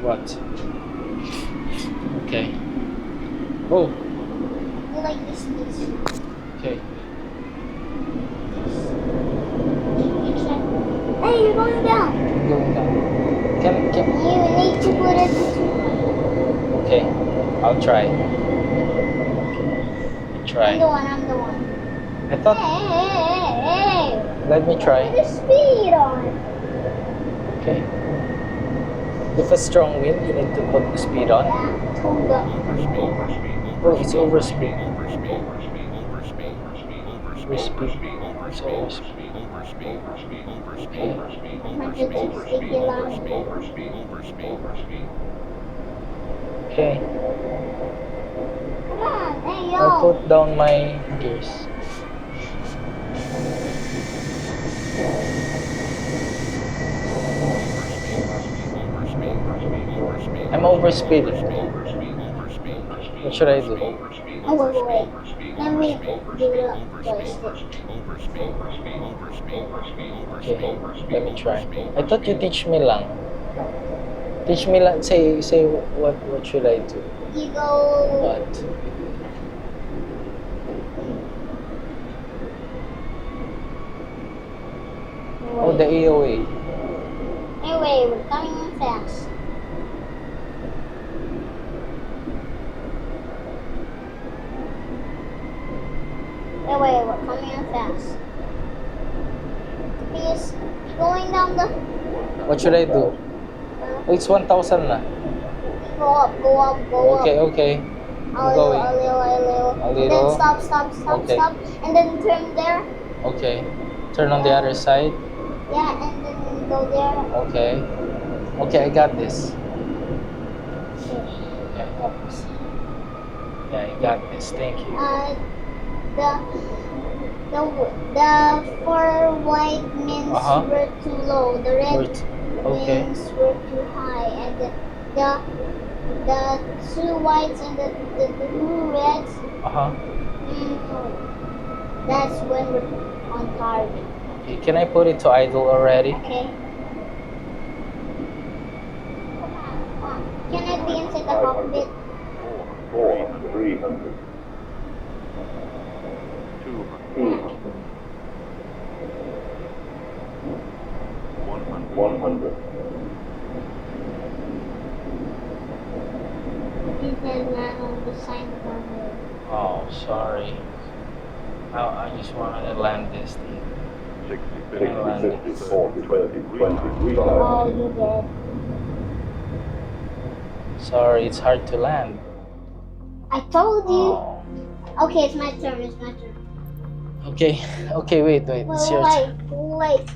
What? Okay. Oh. You like this piece? Okay. Hey, you're going down. I'm going down. Can You need to put it. Okay. I'll try. I'm the one. I'm the one. I thought. Hey. Let me try. Put the speed on. Okay. If a strong wind, you need to put the speed on. Yeah. Tone down. Oh, it's overspeed. Overspeed. It's overspeed. Okay. Okay. Come on, hey yo. I'll put down my gears. I'm overspeeding. What should I do? Oh, wait. Let me do the joystick. Okay, let me try. I thought you teach me lang. Teach me lang. Say what should I do? You go. What? Oh, the AOA. Anyway, we're coming in fast. Anyway, we're coming in fast. Please, going down the. What should I do? Oh, it's 1,000 na. Go up, go up, go Okay, up. okay. I'm A going. little. A And then little. stop, Okay. stop. And then turn there. Okay. Turn on the other side. Yeah, and then go there. Okay. Okay, I got this. Okay. Yeah, I got this. Thank you. The four white means were too low. The red means were too high, and the two whites and the two reds. That's when we're on target. Okay, can I put it to idle already? Okay. Come on. Can I be inside the cockpit? 300. 200. 100. It says land on the sign runway. Oh, sorry. I just wanted to land this thing. 60, 50, 40, 30, 20, Oh, you did. Sorry, it's hard to land. I told you. Oh. Okay, it's my turn. Okay, wait, it's your turn. Wait.